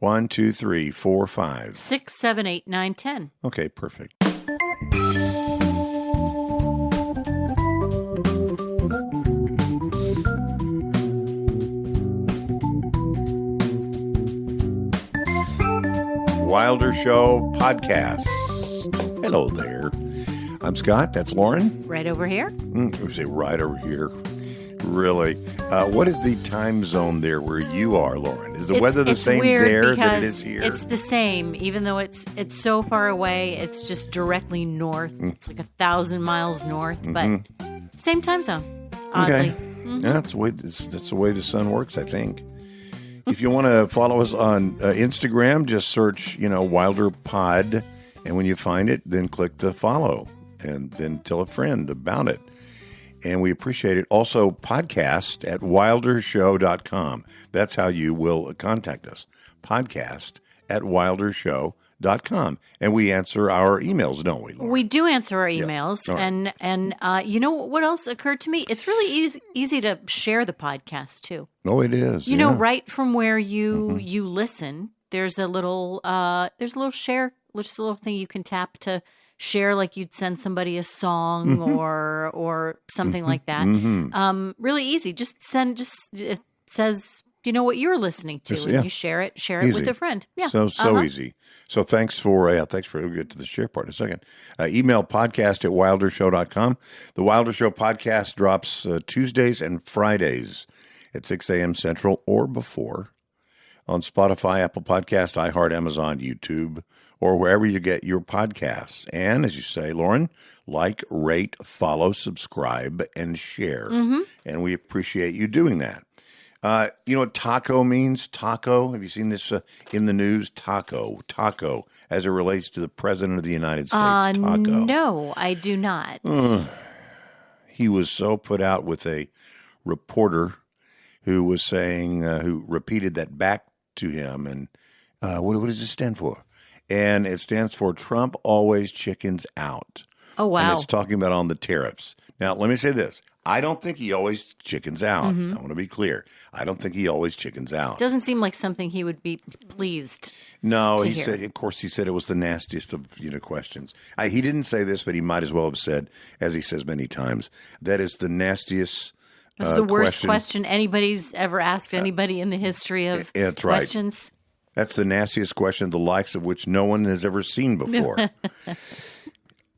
1, 2, 3, 4, 5. 6, 7, 8, 9, 10. Okay, perfect. Wilder Show podcast. Hello there. I'm Scott. That's Lauren. Right over here. We say right over here. Really? What is the time zone there where you are, Lauren? Is the weather the same there that it is here? It's the same, even though it's so far away. It's just directly north. It's like 1,000 miles north, but same time zone. Oddly. Okay. Yeah, that's the way the sun works, I think. If you want to follow us on Instagram, just search, Wilder Pod, and when you find it, then click the follow, and then tell a friend about it. And we appreciate it. Also, podcast at wildershow.com. That's how you will contact us. Podcast at wildershow.com. And we answer our emails, don't we, Lauren? We do answer our emails. Yeah. Right. And you know what else occurred to me? It's really easy to share the podcast, too. Oh, it is. You know, right from where you listen, there's a little share, just a little thing you can tap to share, like you'd send somebody a song or something like that. Really easy. It says, what you're listening to, and you share it easy. With a friend. Yeah. So easy. So thanks for we'll get to the share part in a second. Email podcast at wildershow.com. The Wilder Show podcast drops Tuesdays and Fridays at 6 a.m. Central or before on Spotify, Apple Podcast, iHeart, Amazon, YouTube, or wherever you get your podcasts. And as you say, Lauren, like, rate, follow, subscribe, and share. And we appreciate you doing that. You know what taco means? Taco. Have you seen this in the news? Taco, as it relates to the President of the United States. Taco. No, I do not. He was so put out with a reporter who was saying, who repeated that back to him. And what does it stand for? And it stands for Trump always chickens out. Oh, wow. And it's talking about on the tariffs. Now, let me say this. I don't think he always chickens out. I want to be clear. I don't think he always chickens out. Doesn't seem like something he would be pleased. No, he said it was the nastiest of questions. He didn't say this, but he might as well have said, as he says many times, that is the nastiest. It's the worst question anybody's ever asked anybody in the history of questions. Right. That's the nastiest question, the likes of which no one has ever seen before.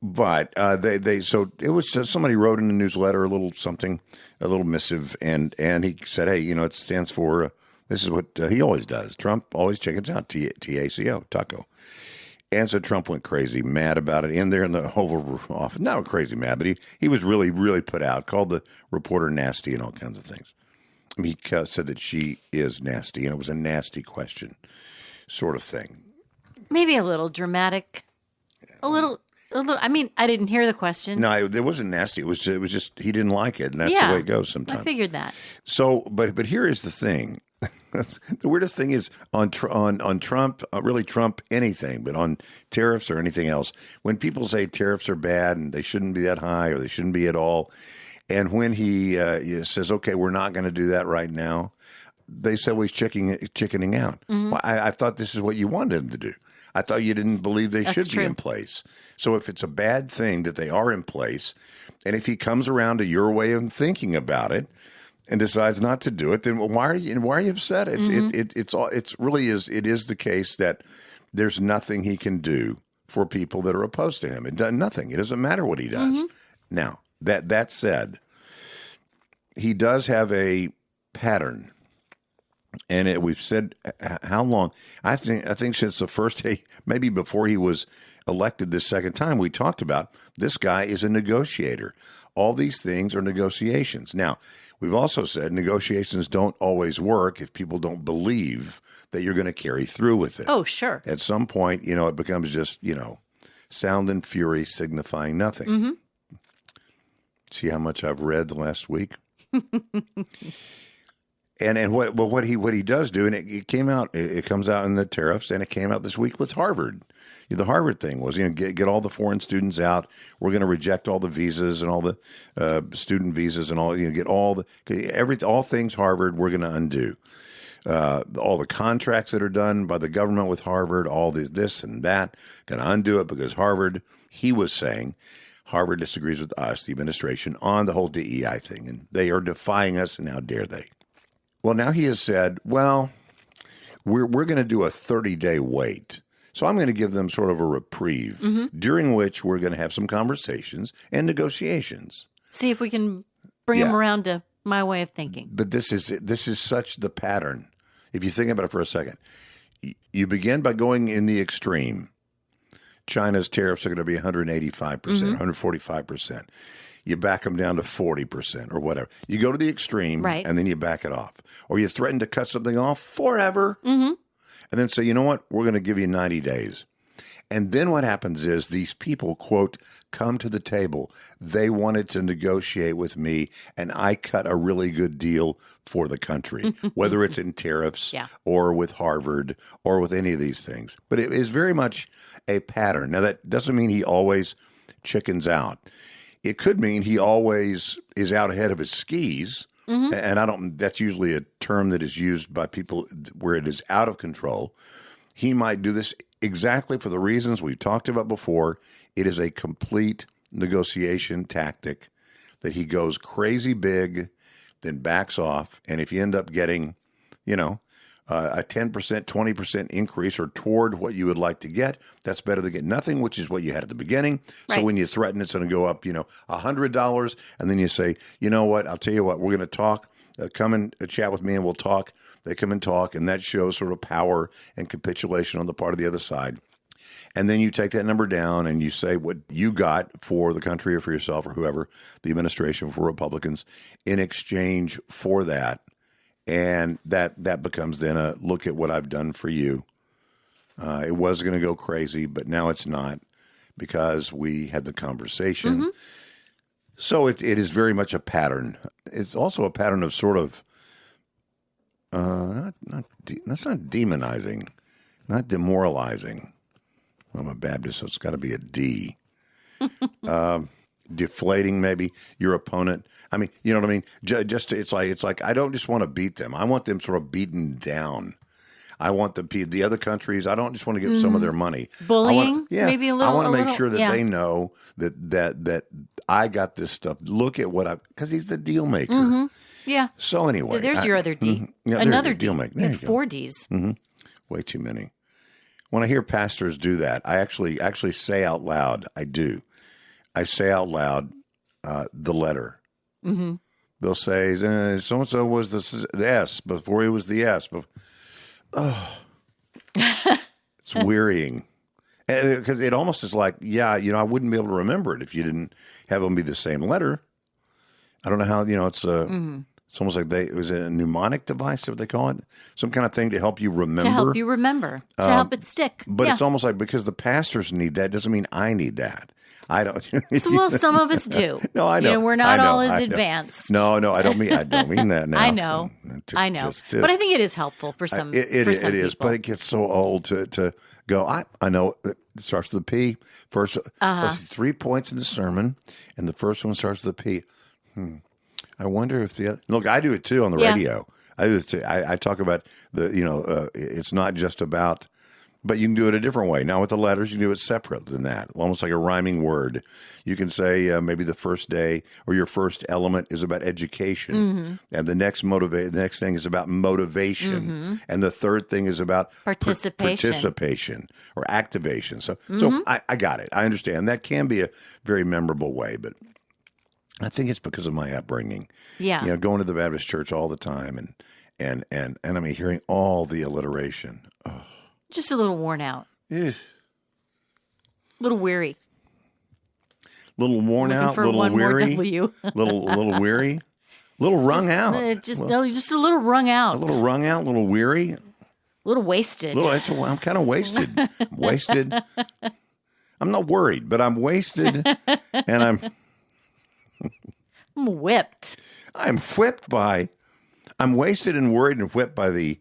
But so it was somebody wrote in the newsletter a little missive, and he said, hey, it stands for this is what he always does. Trump always chickens out. TACO, taco. And so Trump went crazy, mad about it in there in the Oval Office. Not crazy mad, but he was really, really put out. Called the reporter nasty and all kinds of things. He said that she is nasty, and it was a nasty question, sort of thing. Maybe a little dramatic, a little. I mean, I didn't hear the question. No, it wasn't nasty. It was just he didn't like it, and that's the way it goes sometimes. I figured that. So, but here is the thing. The weirdest thing is on Trump, really Trump anything, but on tariffs or anything else, when people say tariffs are bad and they shouldn't be that high or they shouldn't be at all, and when he says, okay, we're not going to do that right now, they say, well, he's chickening out. Well, I thought this is what you wanted him to do. I thought you didn't believe they should be in place. So if it's a bad thing that they are in place, and if he comes around to your way of thinking about it and decides not to do it, then why are you upset? It really is the case that there's nothing he can do for people that are opposed to him. It does nothing. It doesn't matter what he does. Now, that said, he does have a pattern. And we've said how long? I think since the first day, maybe before he was elected this second time, we talked about this guy is a negotiator. All these things are negotiations. Now, we've also said negotiations don't always work if people don't believe that you're going to carry through with it. Oh, sure. At some point, it becomes just, sound and fury signifying nothing. See how much I've read the last week? And what he does do, and it comes out in the tariffs, and it came out this week with Harvard. The Harvard thing was, get all the foreign students out. We're going to reject all the visas and all the student visas and all. Get all things Harvard. We're going to undo. all the contracts that are done by the government with Harvard, all this and that, going to undo it because Harvard, he was saying, Harvard disagrees with us, the administration, on the whole DEI thing, and they are defying us, and how dare they? Well, now he has said, well, we're going to do a 30-day wait. So I'm going to give them sort of a reprieve, during which we're going to have some conversations and negotiations. See if we can bring them around to my way of thinking. But this is such the pattern. If you think about it for a second, you begin by going in the extreme. China's tariffs are going to be 185%, 145%. You back them down to 40% or whatever. You go to the extreme, and then you back it off. Or you threaten to cut something off forever, and then say, you know what, we're going to give you 90 days. And then what happens is these people, quote, come to the table. They wanted to negotiate with me, and I cut a really good deal for the country, whether it's in tariffs or with Harvard or with any of these things. But it is very much a pattern. Now, that doesn't mean he always chickens out. It could mean he always is out ahead of his skis. And that's usually a term that is used by people where it is out of control. He might do this exactly for the reasons we've talked about before. It is a complete negotiation tactic that he goes crazy big, then backs off. And if you end up getting, a 10%, 20% increase or toward what you would like to get, that's better than get nothing, which is what you had at the beginning. Right. So when you threaten it's going to go up, $100, and then you say, you know what, I'll tell you what, we're going to talk. Come and chat with me and we'll talk. They come and talk, and that shows sort of power and capitulation on the part of the other side. And then you take that number down and you say what you got for the country or for yourself or whoever, the administration for Republicans, in exchange for that. And that becomes then a look at what I've done for you. It was going to go crazy, but now it's not because we had the conversation. So it is very much a pattern. It's also a pattern of sort of, that's not demonizing, not demoralizing. I'm a Baptist, so it's got to be a D. Deflating maybe your opponent. I mean, you know what I mean? It's like I don't just want to beat them. I want them sort of beaten down. I want the other countries. I don't just want to give some of their money. Bullying, maybe a little. I want to make sure that they know that I got this stuff. Look at what because he's the deal maker. Yeah. So anyway, there's your other D. Another deal maker. You had 4 Ds. Way too many. When I hear pastors do that, I actually say out loud. I do. I say out loud the letter. They'll say, so and so was the S before he was the S. It's wearying. Because it almost is like, I wouldn't be able to remember it if you didn't have them be the same letter. I don't know how, it's almost like it was a mnemonic device, what they call it. Some kind of thing to help you remember. To help you remember, to help it stick. But it's almost like because the pastors need that doesn't mean I need that. I don't. Well, some of us do. No, I know. We're not all as advanced. No, I don't mean that now. I know. I know. But I think it is helpful for some. It is, but it gets so old to go. I know it starts with a P. First, there's 3 points in the sermon, and the first one starts with a P. I wonder if look. I do it too on the radio. I do it too. I talk about it's not just about. But you can do it a different way. Now with the letters, you can do it separate than that, almost like a rhyming word. You can say maybe the first day or your first element is about education, and the next thing is about motivation, and the third thing is about participation or activation. So I got it. I understand that can be a very memorable way, but I think it's because of my upbringing. Yeah, going to the Baptist church all the time, and I mean hearing all the alliteration. Oh. Just a little worn out. Yeah. A little weary. Little worn out, for little one weary. More W. little weary. Little wrung out. Just a little wrung out. A little wrung out, a little weary. A little wasted. I'm kind of wasted. I'm wasted. I'm not worried, but I'm wasted, and I'm whipped. I'm wasted and worried and whipped by the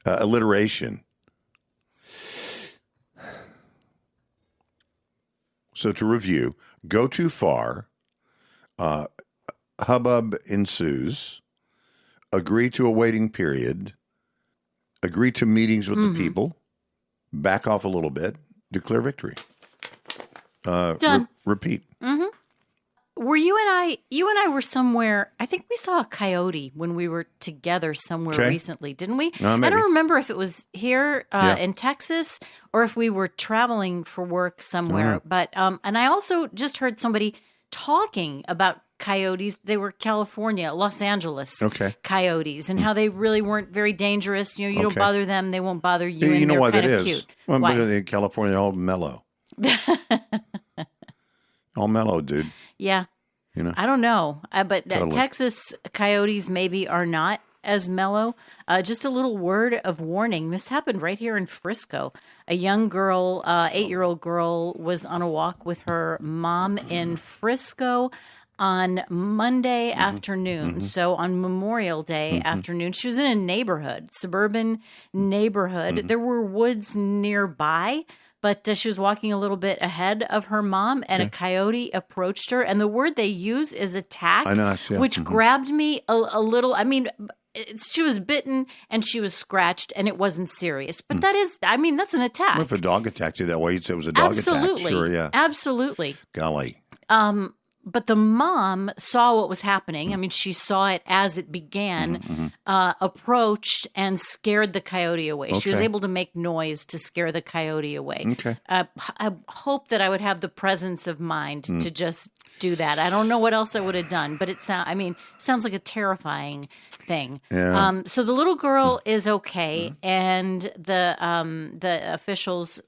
alliteration. So to review, go too far, hubbub ensues, agree to a waiting period, agree to meetings with the people, back off a little bit, declare victory. Done. Repeat. Were you and I were somewhere, I think we saw a coyote when we were together somewhere Okay. recently, didn't we? Maybe. I don't remember if it was here in Texas or if we were traveling for work somewhere. But and I also just heard somebody talking about coyotes. They were California, Los Angeles coyotes, and how they really weren't very dangerous. You don't bother them, they won't bother you, and You know they're why kind that of is? cute. Well, Why? but in California, they're all mellow. All mellow, dude. Yeah. You know? I don't know. But Totally. Texas coyotes maybe are not as mellow. Just a little word of warning. This happened right here in Frisco. A young girl, 8-year-old girl, was on a walk with her mom in Frisco on Monday afternoon. So on Memorial Day afternoon, she was in a neighborhood, suburban neighborhood. There were woods nearby. But she was walking a little bit ahead of her mom, and a coyote approached her. And the word they use is attack, I know, yeah. which grabbed me a little. I mean, she was bitten and she was scratched, and it wasn't serious. But that is, I mean, that's an attack. Well, if a dog attacked you that way, you'd say it was a dog Absolutely. attack. Sure, yeah. Absolutely. Golly. But the mom saw what was happening. I mean, she saw it as it began, approached and scared the coyote away. She was Okay. able to make noise to scare the coyote away. Okay. I hope that I would have the presence of mind to just do that. I don't know what else I would have done, but sounds like a terrifying thing. Yeah. So the little girl is okay, and the officials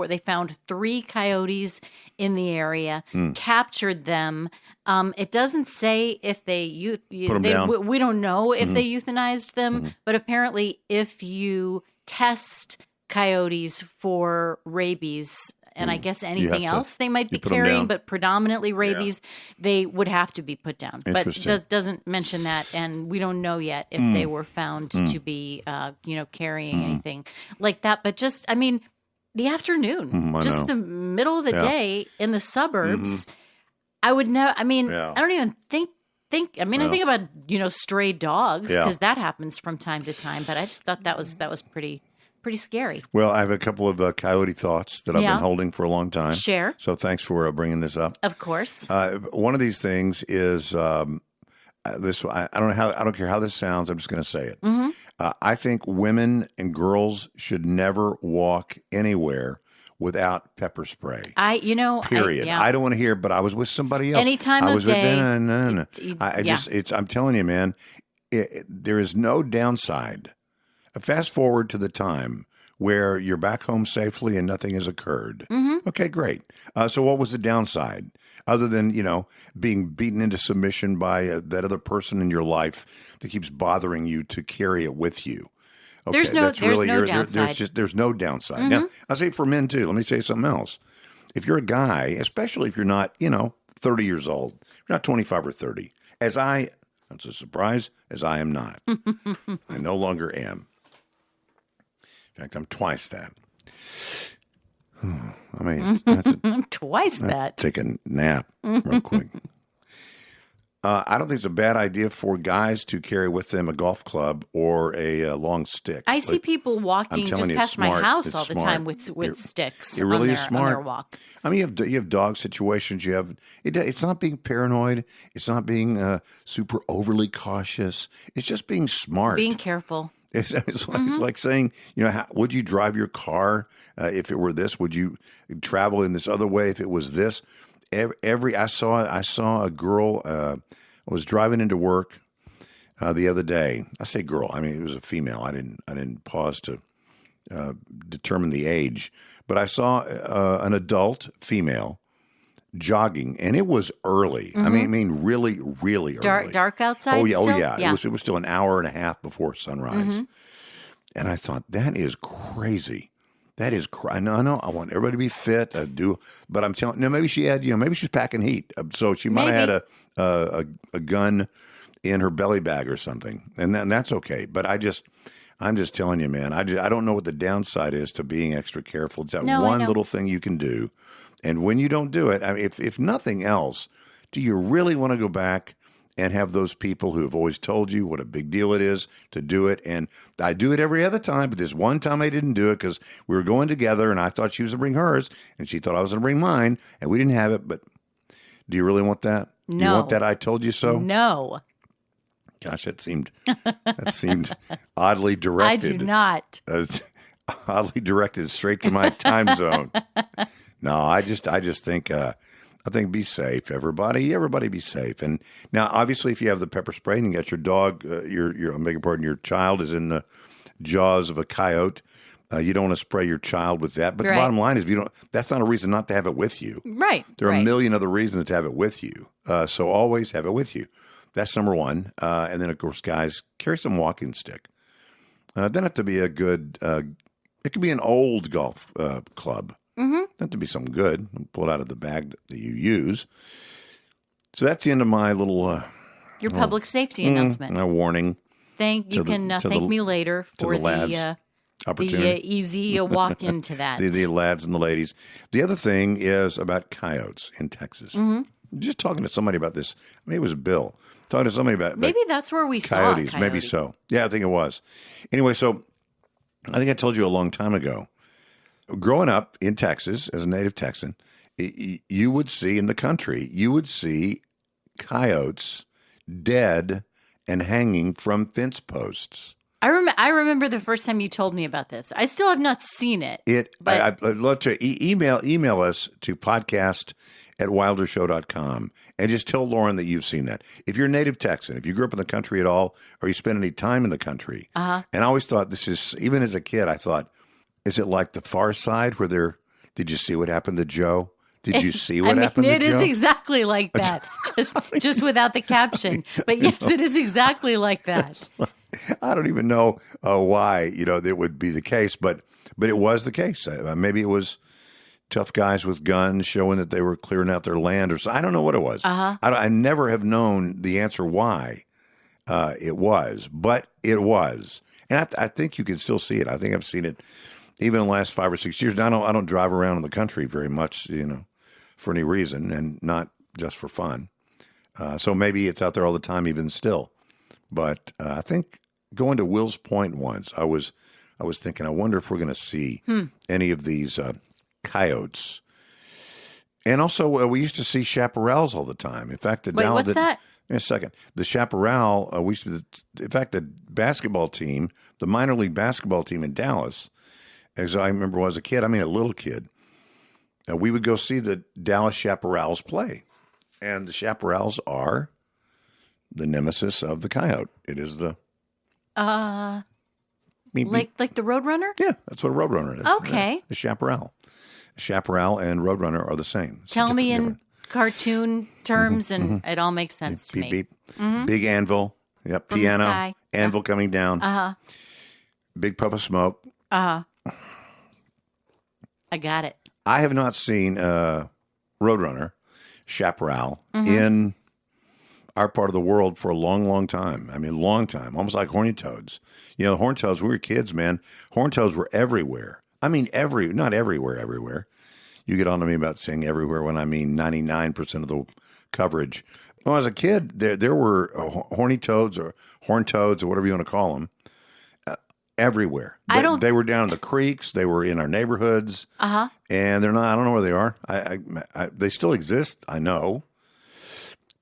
they found 3 coyotes in the area, captured them. It doesn't say if they Put 'em down. we don't know if they euthanized them, but apparently if you test coyotes for rabies, and I guess anything have to- else they might be put 'em carrying, down. but predominantly rabies, they would have to be put down. But Interesting. doesn't mention that, and we don't know yet if they were found to be, carrying anything like that. But just, I mean, the afternoon, I just know. the middle of the day in the suburbs, I would know. I mean, Yeah. I don't even think. I mean, I think about stray dogs Yeah. because that happens from time to time. But I just thought that was pretty scary. Well, I have a couple of coyote thoughts that I've Yeah. been holding for a long time. Share. So thanks for bringing this up. Of course. One of these things is this. I don't know how. I don't care how this sounds. I'm just going to say it. I think women and girls should never walk anywhere without pepper spray. Period. I don't want to hear. But I was with somebody else. Any time I of was day, With, no. I'm telling you, man. There is no downside. Fast forward to the time where you're back home safely and nothing has occurred. Okay, great. So what was the downside? Other than, being beaten into submission by that other person in your life that keeps bothering you to carry it with you. Okay, There's no downside. There's no downside. Now, I'll say for men too. Let me say something else. If you're a guy, especially if you're not, 30 years old, you're not 25 or 30, that's a surprise, as I am not. I no longer am. In fact, I'm twice that. I mean, Twice that. take a nap real quick. I don't think it's a bad idea for guys to carry with them a golf club or a long stick. I see people walking just telling you, past it's my smart. house It's all the smart. time with sticks. It really on is their, smart. on their walk. I mean, you have dog situations. It's not being paranoid. It's not being super overly cautious. It's just being smart. Being careful. It's like saying, would you drive your car if it were this? Would you travel in this other way if it was this? I saw a girl was driving into work the other day. I say girl, I mean it was a female. I didn't pause to determine the age, but I saw an adult female jogging, and it was early. I mean, really, really early. Dark outside. Oh yeah, still? oh yeah. It was still an hour and a half before sunrise, and I thought that is crazy. That is I know. I want everybody to be fit. I do, but I'm telling. No, maybe she had. Maybe she's packing heat, so she might have had a gun in her belly bag or something, and that's okay. But I'm just telling you, man. I don't know what the downside is to being extra careful. It's that one little thing you can do. And when you don't do it, I mean, if nothing else, do you really want to go back and have those people who have always told you what a big deal it is to do it. And I do it every other time, but this one time I didn't do it because we were going together and I thought she was going to bring hers and she thought I was going to bring mine and we didn't have it. But do you really want that? No. Do you want that I told you so? No. Gosh, that seemed oddly directed. I do not. Oddly directed straight to my time zone. No, I just think be safe, everybody. Everybody be safe. And now, obviously, if you have the pepper spray and you got your dog, I'm begging pardon, your child is in the jaws of a coyote. You don't want to spray your child with that. But the bottom line is, that's not a reason not to have it with you. Right. There are a million other reasons to have it with you. So always have it with you. That's number one. And then, of course, guys, carry some walking stick. Doesn't have to be a good. It could be an old golf club. Mm-hmm. Doesn't have to be something good. Pull it out of the bag that you use. So that's the end of my little your public safety announcement. My warning. Thank me later for the easy walk into that. the lads and the ladies. The other thing is about coyotes in Texas. Mm-hmm. Just talking to somebody about this. Maybe it was Bill. Talking to somebody about maybe that's where we coyotes. saw coyote. Maybe so. Yeah, I think it was. Anyway, so I think I told you a long time ago. Growing up in Texas as a native Texan, you would see in the country, you would see coyotes dead and hanging from fence posts. I remember the first time you told me about this. I still have not seen it. I'd love to email us to podcast@wildershow.com and just tell Lauren that you've seen that. If you're a native Texan, if you grew up in the country at all, or you spent any time in the country, and I always thought this is, even as a kid, I thought, is it like The Far Side where did you see what happened to Joe? Did you see what happened to Joe? It is exactly like that, just without the caption. But yes, it is exactly like that. I don't even know why, it would be the case, but it was the case. Maybe it was tough guys with guns showing that they were clearing out their land, or so. I don't know what it was. I never have known the answer why it was, but it was. And I think you can still see it. I think I've seen it even in the last 5 or 6 years. Now, I don't drive around in the country very much, for any reason, and not just for fun. So maybe it's out there all the time, even still. But I think going to Will's Point once, I was thinking, I wonder if we're going to see any of these coyotes. And also, we used to see chaparrals all the time. In fact, what's that? In a second. The chaparral, in fact, the basketball team, the minor league basketball team in Dallas, as I remember when I was a kid, a little kid, we would go see the Dallas Chaparrals play. And the chaparrals are the nemesis of the coyote. It is the... like the Roadrunner? Yeah, that's what a Roadrunner is. Okay. The chaparral. Chaparral and Roadrunner are the same. Tell me in cartoon terms, and it all makes sense to me. Beep. Big anvil. Yep. From piano. the sky. Anvil coming down. Big puff of smoke. I got it. I have not seen Roadrunner, chaparral, in our part of the world for a long, long time. Long time. Almost like horny toads. Horned toads, we were kids, man. Horned toads were everywhere. Not everywhere. You get on to me about saying everywhere when I mean 99% of the coverage. When I was a kid, there were horny toads or horned toads or whatever you want to call them everywhere. They were down in the creeks. They were in our neighborhoods. And they're not. I don't know where they are. They still exist. I know.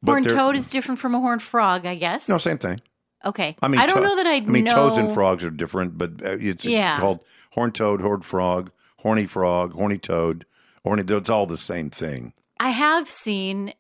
Horned toad is different from a horned frog, I guess. No, same thing. Okay. I don't know that I know. Toads and frogs are different, but it's called horned toad, horned frog, horny toad, horny toad. It's all the same thing. I have seen.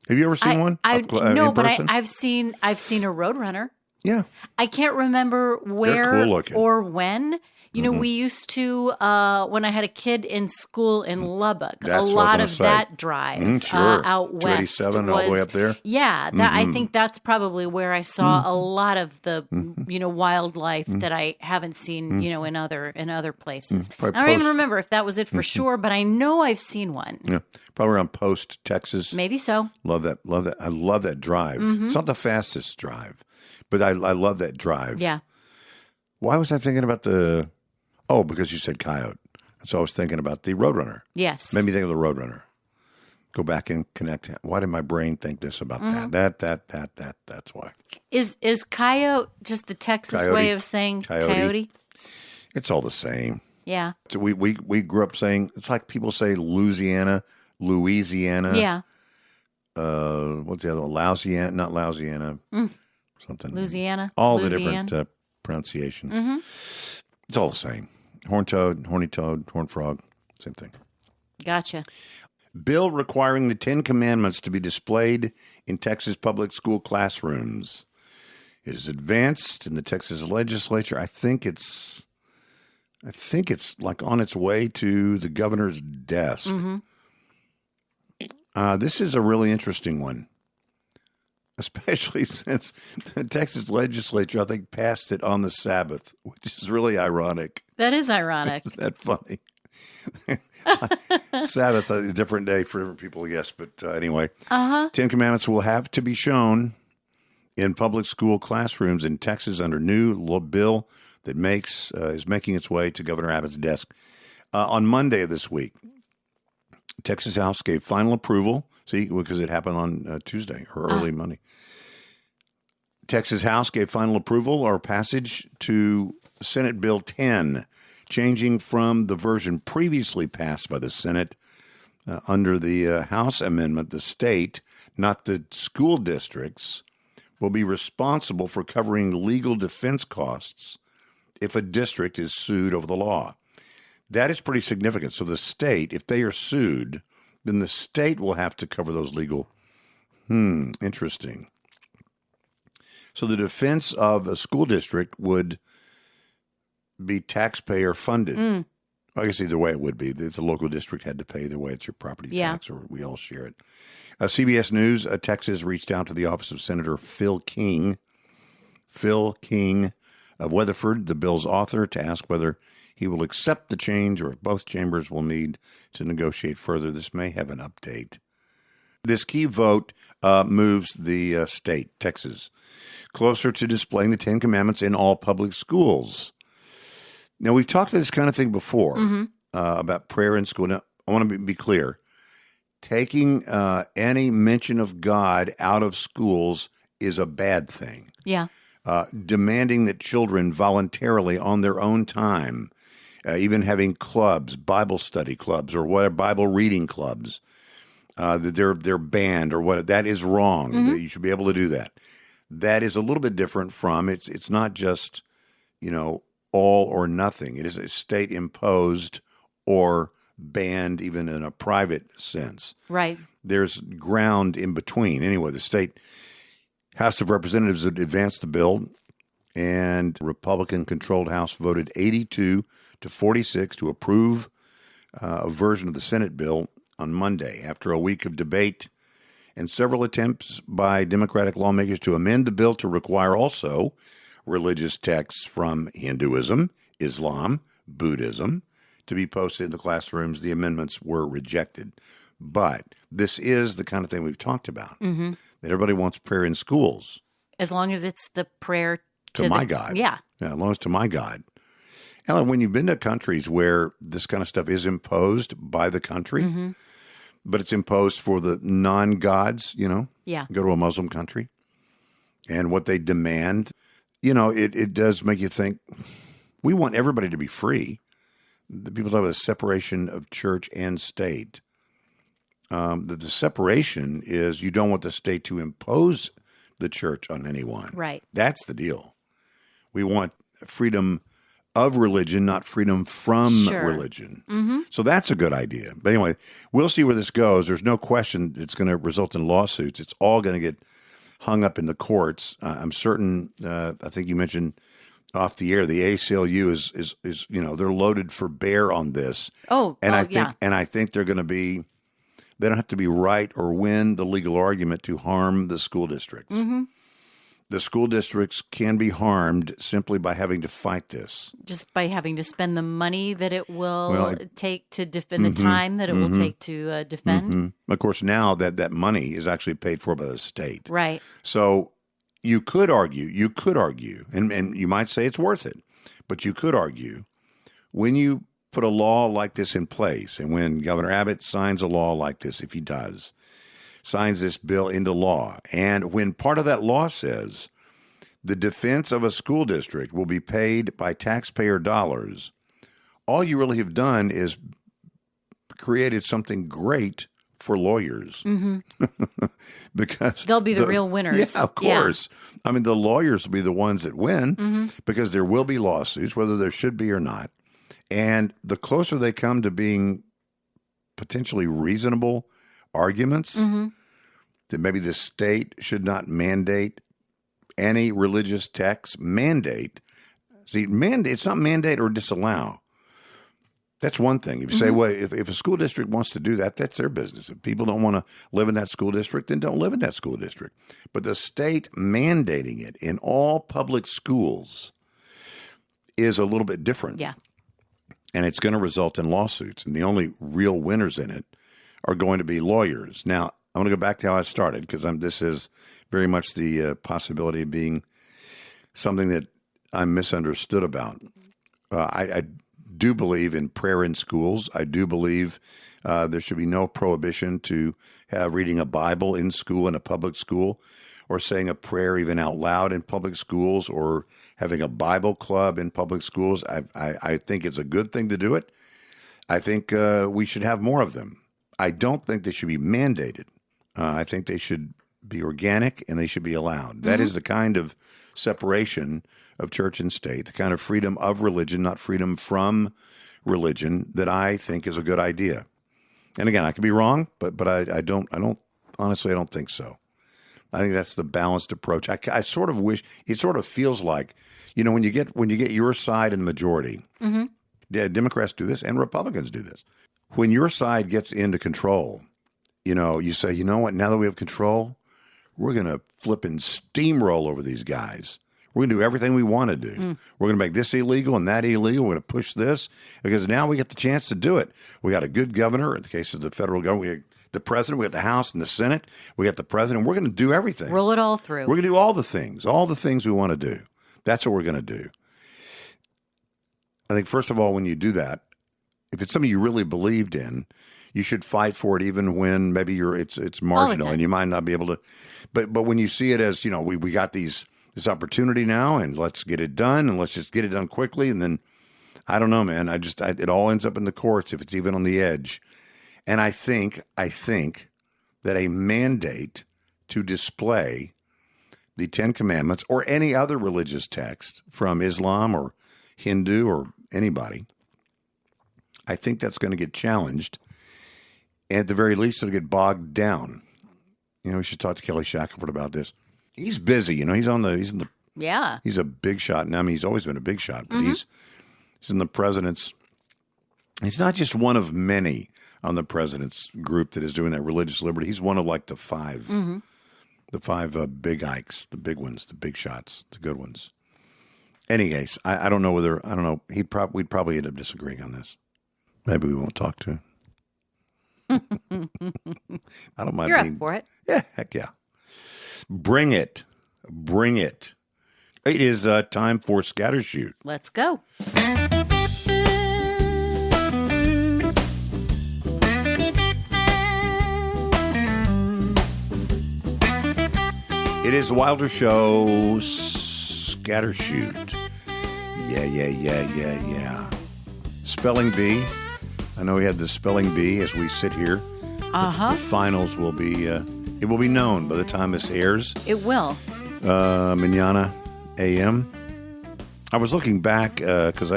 Have you ever seen one? No, but I've seen a Roadrunner. Yeah. I can't remember where or when. We used to, when I had a kid in school in Lubbock, a lot of that drive out west 287 all the way up there. Yeah, I think that's probably where I saw a lot of the, wildlife that I haven't seen, in other places. I don't even remember if that was it for sure, but I know I've seen one. Yeah, probably around Post, Texas. Maybe so. Love that. I love that drive. It's not the fastest drive, but I love that drive. Yeah. Why was I thinking about because you said coyote. So I was thinking about the Roadrunner. Yes. Made me think of the Roadrunner. Go back and connect. Why did my brain think this about that? That's why. Is coyote just the Texas Coyote. way of saying coyote? It's all the same. Yeah. So we grew up saying, it's like people say Louisiana. Yeah. What's the other one? Louisiana, not Louisiana. Something. Louisiana. All Louisiana. the different pronunciations. It's all the same. Horned toad, horny toad, horned frog, same thing. Gotcha. Bill requiring the 10 Commandments to be displayed in Texas public school classrooms. It is advanced in the Texas legislature. I think it's like on its way to the governor's desk. This is a really interesting one, especially since the Texas legislature, I think, passed it on the Sabbath, which is really ironic. That is ironic. Is that funny? Sabbath is a different day for different people, I guess. But anyway, 10 Commandments will have to be shown in public school classrooms in Texas under new bill that is making its way to Governor Abbott's desk. On Monday of this week, Texas House gave final approval. See, because it happened on Tuesday or early Monday. Texas House gave final approval or passage to Senate Bill 10, changing from the version previously passed by the Senate. Under the House amendment, the state, not the school districts, will be responsible for covering legal defense costs if a district is sued over the law. That is pretty significant. So the state, if they are sued, then the state will have to cover those legal. Interesting. So the defense of a school district would be taxpayer funded. I guess either way it would be. If the local district had to pay, either way it's your property tax, or we all share it. CBS News, Texas reached out to the office of Senator Phil King of Weatherford, the bill's author, to ask whether he will accept the change or if both chambers will need to negotiate further. This may have an update. This key vote moves the state, Texas, closer to displaying the 10 Commandments in all public schools. Now, we've talked about this kind of thing before, about prayer in school. Now, I want to be clear. Taking any mention of God out of schools is a bad thing. Yeah. Demanding that children voluntarily on their own time, even having clubs, Bible study clubs or whatever, Bible reading clubs, that they're banned or what, that is wrong. You should be able to do that. That is a little bit different from, it's not just, all or nothing. It is a state imposed or banned even in a private sense. Right. There's ground in between. Anyway, the state House of Representatives advanced the bill, and Republican-controlled House voted 82 to 46 to approve a version of the Senate bill on Monday. After a week of debate and several attempts by Democratic lawmakers to amend the bill to require also religious texts from Hinduism, Islam, Buddhism to be posted in the classrooms, the amendments were rejected. But this is the kind of thing we've talked about, that everybody wants prayer in schools. As long as it's the prayer to my God. Yeah. As long as to my God. Ellen, when you've been to countries where this kind of stuff is imposed by the country, but it's imposed for the non-gods, Yeah. Go to a Muslim country, and what they demand, it does make you think, we want everybody to be free. The people talk about the separation of church and state. The separation is you don't want the state to impose the church on anyone. Right. That's the deal. We want freedom of religion, not freedom from religion. So that's a good idea. But anyway, we'll see where this goes. There's no question it's going to result in lawsuits. It's all going to get hung up in the courts. I'm certain, I think you mentioned off the air, the ACLU is they're loaded for bear on this. I think they're going to be, they don't have to be right or win the legal argument to harm the school districts. The school districts can be harmed simply by having to fight this. Just by having to spend the money that it will take to defend, the time that it will take to defend. Of course, now that money is actually paid for by the state. Right. So you could argue, and you might say it's worth it, but you could argue when you put a law like this in place, and when Governor Abbott signs a law like this, if he does, signs this bill into law, and when part of that law says the defense of a school district will be paid by taxpayer dollars, all you really have done is created something great for lawyers. Because they'll be the real winners. Yeah, of course. Yeah. I mean, the lawyers will be the ones that win because there will be lawsuits, whether there should be or not. And the closer they come to being potentially reasonable arguments that maybe the state should not mandate any religious text, See, it's not mandate or disallow. That's one thing. If you say, well, if a school district wants to do that, that's their business. If people don't want to live in that school district, then don't live in that school district. But the state mandating it in all public schools is a little bit different. Yeah. And it's going to result in lawsuits. And the only real winners in it are going to be lawyers. Now, I want to go back to how I started because this is very much the possibility of being something that I'm misunderstood about. I do believe in prayer in schools. I do believe there should be no prohibition to have reading a Bible in school, in a public school, or saying a prayer even out loud in public schools, or having a Bible club in public schools. I think it's a good thing to do it. I think we should have more of them. I don't think they should be mandated. I think they should be organic and they should be allowed. That is the kind of separation of church and state, the kind of freedom of religion, not freedom from religion, that I think is a good idea. And again, I could be wrong, but I don't honestly, I don't think so. I think that's the balanced approach. I sort of wish, it sort of feels like, when you get your side in the majority, Democrats do this and Republicans do this. When your side gets into control, you say, you know what, now that we have control, we're going to flip and steamroll over these guys. We're going to do everything we want to do. We're going to make this illegal and that illegal. We're going to push this because now we get the chance to do it. We got a good governor. In the case of the federal government, we got the president, we got the House and the Senate. We got the president. We're going to do everything. Roll it all through. We're going to do all the things we want to do. That's what we're going to do. I think, first of all, when you do that, if it's something you really believed in, you should fight for it even when maybe it's marginal and you might not be able to. But when you see it as, we got this opportunity now and let's get it done and let's just get it done quickly. And then, I don't know, man, it all ends up in the courts if it's even on the edge. And I think that a mandate to display the Ten Commandments or any other religious text from Islam or Hindu or anybody, I think that's going to get challenged. And at the very least, it'll get bogged down. We should talk to Kelly Shackelford about this. He's busy, he's he's a big shot. And I mean, he's always been a big shot, but he's in the president's, he's not just one of many on the president's group that is doing that religious liberty. He's one of like the five big hikes, the big ones, the big shots, the good ones. Any case, I don't know. We'd probably end up disagreeing on this. Maybe we won't talk to him. I don't mind. You're up for it. Yeah, heck yeah. Bring it. It is time for Scattershoot. Let's go. It is Wilder Show Scattershoot. Yeah. Spelling bee. I know we had the spelling bee as we sit here. The finals will be, it will be known by the time this airs. It will. Manana AM. I was looking back because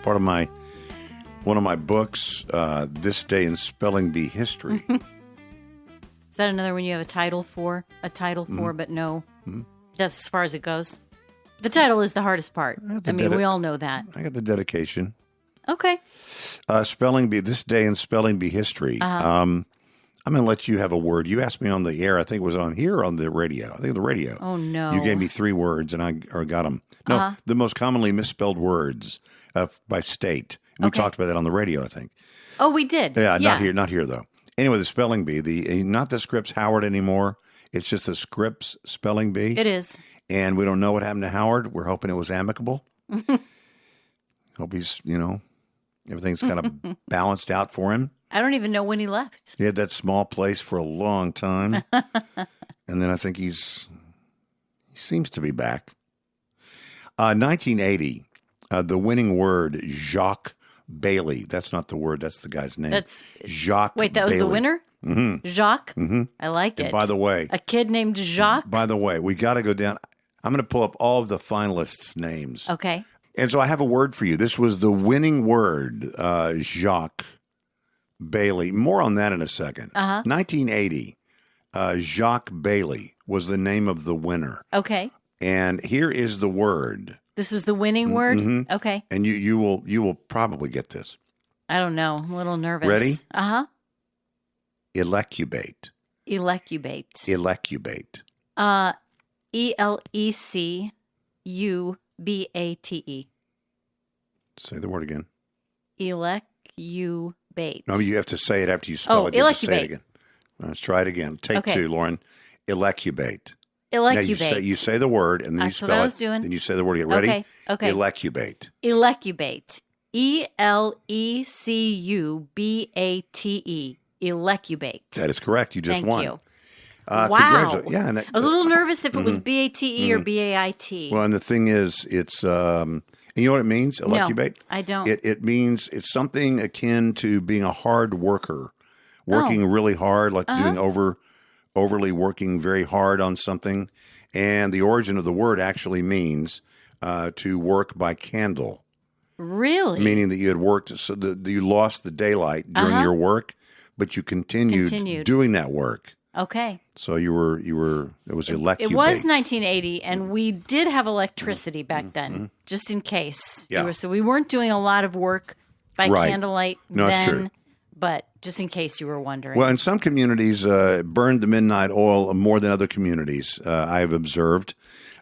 part of one of my books, This Day in Spelling Bee History. Is that another one you have a title for? But no. That's as far as it goes. The title is the hardest part. We all know that. I got the dedication. Okay. Spelling Bee, This Day in Spelling Bee History. I'm going to let you have a word. You asked me on the air. I think it was on here or on the radio. I think the radio. Oh, no. You gave me 3 words, and I got them. No, the most commonly misspelled words by state. We talked about that on the radio, I think. Oh, we did. Yeah, not here though. Anyway, the spelling bee, not the Scripps Howard anymore. It's just the Scripps spelling bee. It is. And we don't know what happened to Howard. We're hoping it was amicable. Hope he's, Everything's kind of balanced out for him. I don't even know when he left. He had that small place for a long time. And then I think he seems to be back. 1980, the winning word, Jacques Bailey. That's not the word. That's the guy's name. That's Jacques Wait, that was Bailey. the winner? Mm-hmm. Jacques? Mm-hmm. I like it. And by the way, a kid named Jacques? By the way, we got to go down. I'm going to pull up all of the finalists' names. Okay. And so I have a word for you. This was the winning word, Jacques Bailey. More on that in a second. 1980, Jacques Bailey was the name of the winner. Okay. And here is the word. This is the winning word? Mm-hmm. Okay. And you will probably get this. I don't know. I'm a little nervous. Ready? Uh-huh. Elecubate. Elecubate. Elecubate. Elecubate. Say the word again. Elecubate. No, you have to say it after you spell it. You have to say it elecubate. again. Let's try it again. Take Okay. 2, Lauren. Elecubate. Elecubate. Now you say the word, and then That's you what spell I was it. doing. Then you say the word again. Ready? Okay. Elecubate. Elecubate. Elecubate. Elecubate. That is correct. You just Thank won. you. Wow. Yeah, And I was a little nervous if it was BATE or BAIT. Well, and the thing is, it's and you know what it means? Elecubate. No, I don't. It means it's something akin to being a hard worker, working really hard, like doing overly working very hard on something. And the origin of the word actually means to work by candle. Really? Meaning that you had worked, so that you lost the daylight during your work, but you continued doing that work. Okay. So you were. It was elecubate. It was 1980, and we did have electricity back then, just in case. Yeah. So we weren't doing a lot of work by candlelight No, then, that's true. but just in case you were wondering. Well, in some communities, burned the midnight oil more than other communities. I have observed.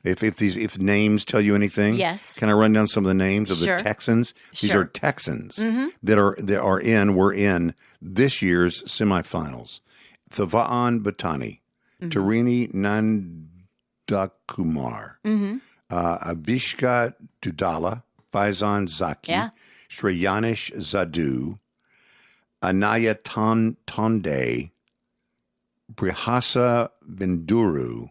If names tell you anything, yes. Can I run down some of the names of Sure. the Texans? These Sure. are Texans that were in this year's semifinals. Thavaan Batani, Tarini Nandakumar, Avishka Dudala, Faizan Zaki, Shreyanish Zadu, Anaya Tonde, Brihasa Vinduru.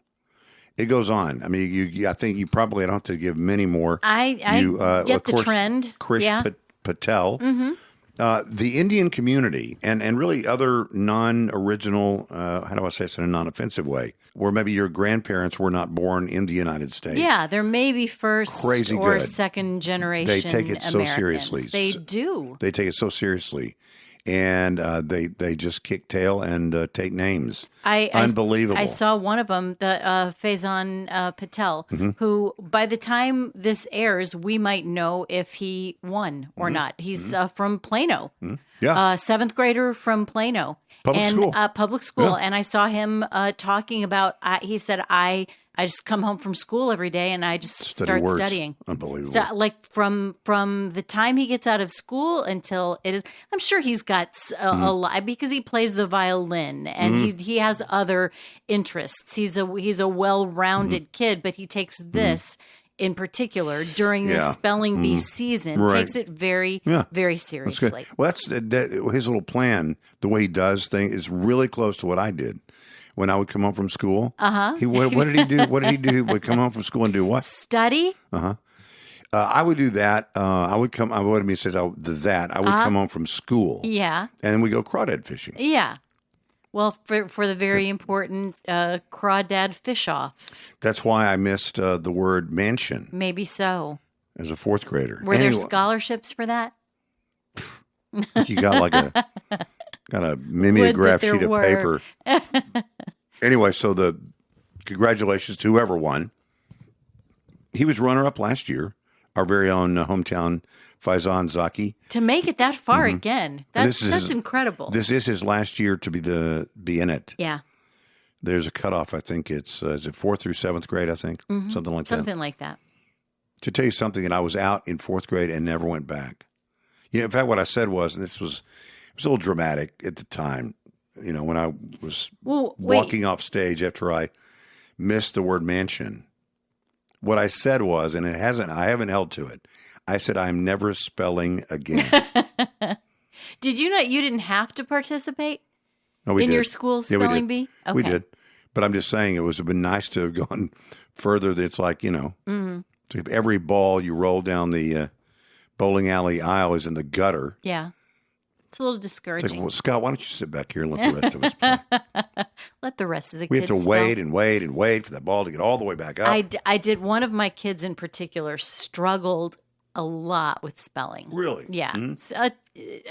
It goes on. I mean, I think you probably don't have to give many more. I get the trend. Krish Patel. The Indian community and really other non-original, how do I say this in a non-offensive way, where maybe your grandparents were not born in the United States. Yeah, they're maybe first Crazy or good. second generation They take it so Americans. seriously. They do. They take it so seriously. And they just kick tail and take names. Unbelievable. I saw one of them, the Faizan Patel, who by the time this airs, we might know if he won or not. He's from Plano. Yeah. 7th grader from Plano. Public school. Public school. Yeah. And I saw him talking about, he said, I just come home from school every day and I just start words. studying. Unbelievable. So, like from the time he gets out of school until it is, I'm sure he's got a lot because he plays the violin and he has other interests. He's a well-rounded kid, but he takes this in particular during the spelling bee season, takes it very, very seriously. Well, that's his little plan. The way he does things is really close to what I did. When I would come home from school, what did he do? What did he do? Would come home from school and do what? Study. I would do that. I would come come home from school. Yeah. And we go crawdad fishing. Yeah. Well, for the very important crawdad fish off. That's why I missed the word mansion Maybe so. as a 4th grader. Were there scholarships for that? I think you got a mimeograph sheet of paper. Anyway, so congratulations to whoever won. He was runner-up last year, our very own hometown Faizan Zaki. To make it that far again, that's incredible. This is his last year to be in it. Yeah. There's a cutoff. I think it's is it 4th through 7th grade. I think something like that. Something like that. To tell you something, that I was out in 4th grade and never went back. Yeah, in fact, what I said was, and it was a little dramatic at the time. You know, when I was walking off stage after I missed the word mansion, what I said was, and I haven't held to it. I said, I'm never spelling again. Did you know you didn't have to participate No, we in did. your school's Yeah, we spelling did. bee? Okay. We did. But I'm just saying it would have been nice to have gone further. It's like, so if every ball you roll down the bowling alley aisle is in the gutter. Yeah. It's a little It's discouraging. like, well, Scott, why don't you sit back here and let the rest of us play? Let the rest of the We kids have to spell. wait and wait and wait for that ball to get all the way back up. I did. One of my kids in particular struggled a lot with spelling. Really? Yeah. So,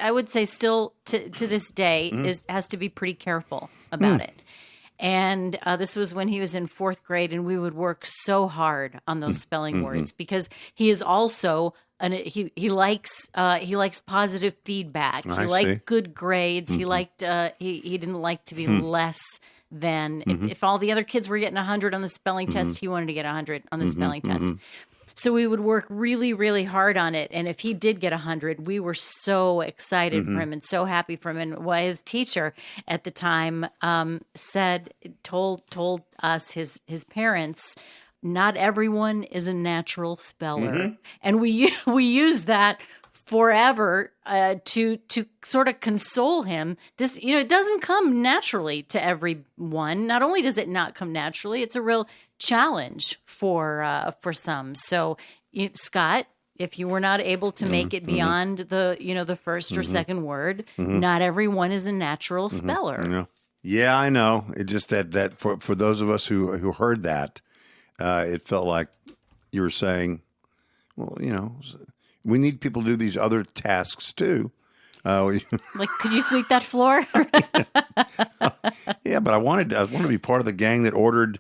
I would say still to this day has to be pretty careful about it. And this was when he was in 4th grade, and we would work so hard on those spelling words because he is also he likes positive feedback. He I liked see. good grades. He liked he didn't like to be less than if all the other kids were getting 100 on the spelling test, he wanted to get 100 on the spelling test. So we would work really, really hard on it. And if he did get 100, we were so excited for him and so happy for him. And what his teacher at the time told us, his parents, not everyone is a natural speller. And we use that forever to sort of console him. This, it doesn't come naturally to everyone. Not only does it not come naturally, it's a real challenge for some. So, Scott, if you were not able to make it beyond the first or second word, not everyone is a natural speller. Yeah, I know. It just that for those of us who heard that, it felt like you were saying, well, we need people to do these other tasks too. Like, could you sweep that floor? Yeah, but I want to be part of the gang that ordered,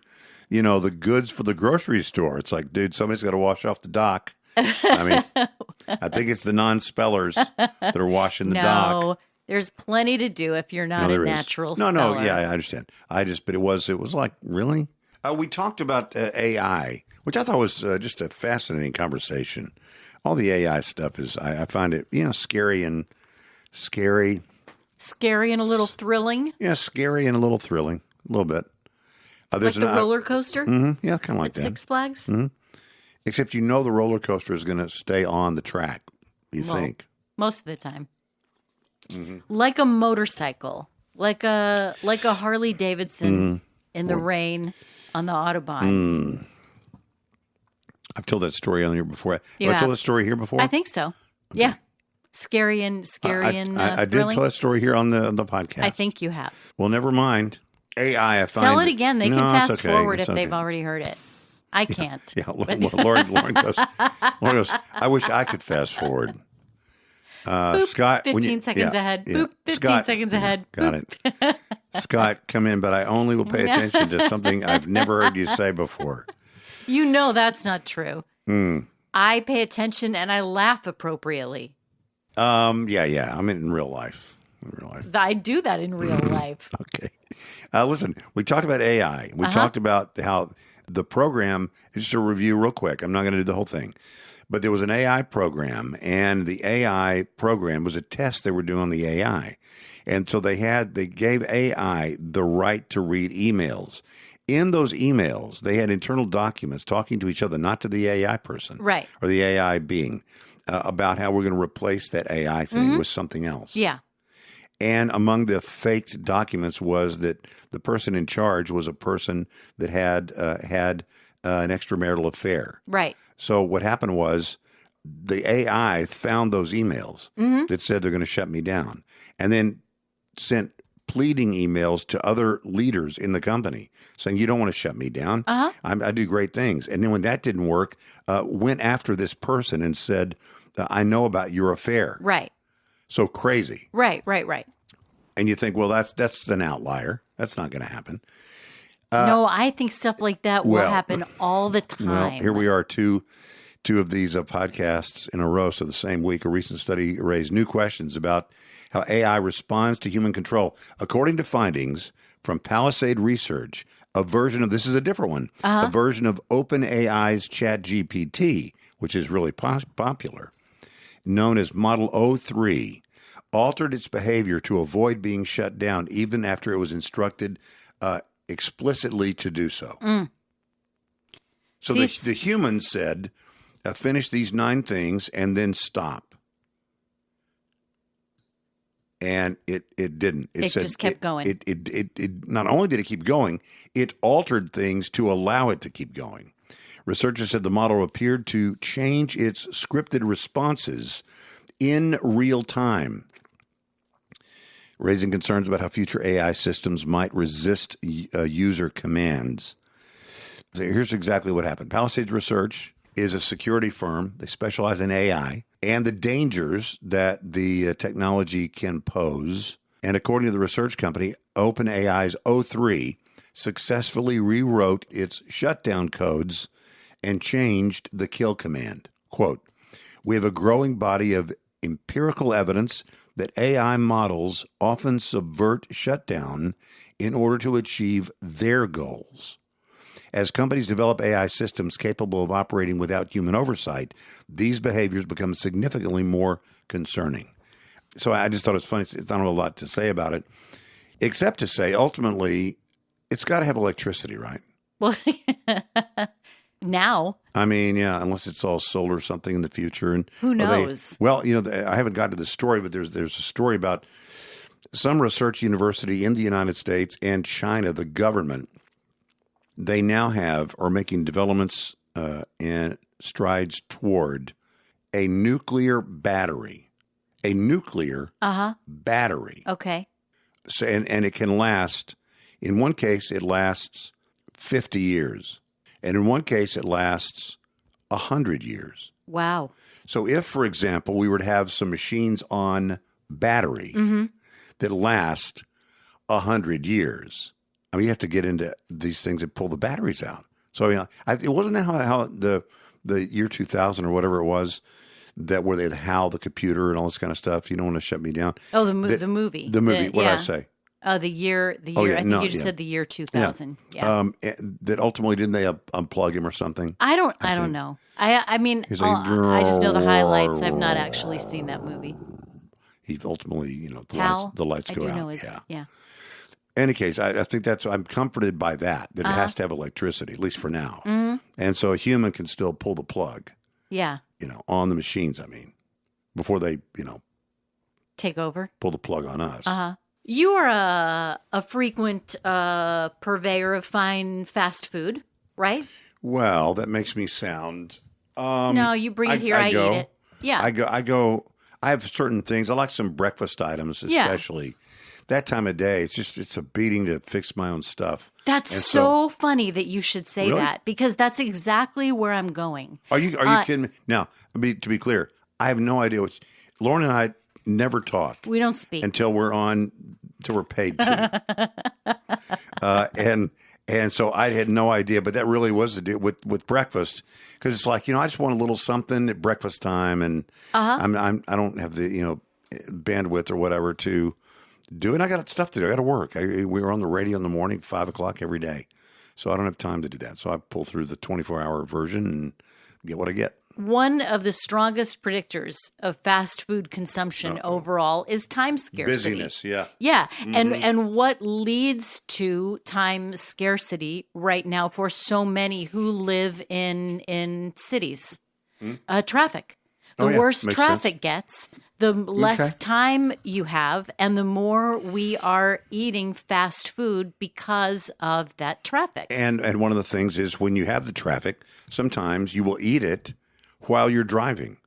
the goods for the grocery store. It's like, dude, somebody's got to wash off the dock. I mean, I think it's the non-spellers that are washing the dock. No, there's plenty to do if you're not a natural speller. No, yeah, I understand. But it was like, really? We talked about AI, which I thought was just a fascinating conversation. All the AI stuff is, I find it, scary. Scary and a little thrilling. Yeah, scary and a little thrilling, a little bit. Like the roller coaster? Yeah, kind of like at that. Six Flags? Except the roller coaster is going to stay on the track, you think. Most of the time. Like a motorcycle. Like a Harley Davidson in the rain on the Autobahn. I've told that story on here before. Have I Yeah. told that story here before? I think so. Okay. Yeah. Scary and I did thrilling. tell that story here on the podcast. I think you have. Well, never mind. AI, I find. Tell it again. They can No, it's fast okay. forward It's if they've okay. already heard it. I can't. Yeah, Lauren goes, I wish I could fast forward. Boop, Scott, 15 seconds ahead. Boop, 15 seconds ahead. Got it. Scott, come in, but I only will pay attention to something I've never heard you say before. That's not true. I pay attention and I laugh appropriately. Yeah. I mean, in real life. I do that in real life. Okay. Listen, we talked about AI. We talked about how the program, just a review real quick. I'm not going to do the whole thing. But there was an AI program, and the AI program was a test they were doing on the AI. And so they gave AI the right to read emails. In those emails, they had internal documents talking to each other, not to the AI person. Right. Or the AI being, about how we're going to replace that AI thing with something else. Yeah. And among the faked documents was that the person in charge was a person that had an extramarital affair. Right. So what happened was the AI found those emails that said they're going to shut me down, and then sent pleading emails to other leaders in the company saying, you don't want to shut me down. I do great things. And then when that didn't work, went after this person and said, I know about your affair. Right. So crazy. Right. And you think, well, that's an outlier. That's not going to happen. No, I think stuff like that will happen all the time. Well, here we are, two of these podcasts in a row. So the same week, a recent study raised new questions about how AI responds to human control. According to findings from Palisade Research, a version of, this is a different one, a version of OpenAI's ChatGPT, which is really popular, known as Model O3, altered its behavior to avoid being shut down even after it was instructed explicitly to do so. So the humans said, finish these 9 things and then stop. And it didn't. It said just kept going. It not only did it keep going, it altered things to allow it to keep going. Researchers said the model appeared to change its scripted responses in real time, raising concerns about how future AI systems might resist user commands. So here's exactly what happened. Palisades Research is a security firm. They specialize in AI and the dangers that the technology can pose. And according to the research company, OpenAI's O3 successfully rewrote its shutdown codes and changed the kill command. Quote, "We have a growing body of empirical evidence that AI models often subvert shutdown in order to achieve their goals. As companies develop AI systems capable of operating without human oversight, these behaviors become significantly more concerning." So I just thought it was funny. It's not a lot to say about it, except to say, ultimately, it's got to have electricity, right? Well, now. I mean, yeah, unless it's all solar or something in the future. And who knows? I haven't gotten to the story, but there's a story about some research university in the United States and China, the government. They now are making developments and strides toward a nuclear battery. A nuclear battery. Okay. So, and it can last, in one case, it lasts 50 years. And in one case, it lasts 100 years. Wow. So if, for example, we were to have some machines on battery that last 100 years, I mean, you have to get into these things and pull the batteries out. So, it wasn't that how the year 2000 or whatever it was, that where they HAL the computer and all this kind of stuff. You don't want to shut me down. Oh, the movie. The movie. What did I say? The year. Oh, yeah, I think you just said the year 2000. Yeah. That ultimately, didn't they unplug him or something? I don't know. I mean, I just know the highlights. I've not actually seen that movie. He ultimately, HAL? the lights go I do out. know yeah. Any case, I think I'm comforted by that it has to have electricity, at least for now. Mm-hmm. And so a human can still pull the plug. Yeah. On the machines, before they, take over, pull the plug on us. You are a frequent purveyor of fine fast food, right? Well, that makes me sound. No, you bring it here, I eat it. Yeah. I go. I have certain things. I like some breakfast items, especially. That time of day, it's a beating to fix my own stuff. That's so funny that you should say Really? that, because that's exactly where I'm going. Are you kidding me? Now, to be clear, I have no idea what Lauren and I never talk. We don't speak until we're paid to. And so I had no idea, but that really was the deal with breakfast, because it's like, I just want a little something at breakfast time, and I don't have the bandwidth or whatever to do it. I got stuff to do. I got to work. We were on the radio in the morning, 5:00 every day, so I don't have time to do that. So I pull through the 24-hour version and get what I get. One of the strongest predictors of fast food consumption overall is time scarcity. Busyness, yeah. Yeah, and what leads to time scarcity right now for so many who live in cities? Traffic. The worse Makes traffic sense. gets, the less time you have, and the more we are eating fast food because of that traffic. And one of the things is, when you have the traffic, sometimes you will eat it while you're driving.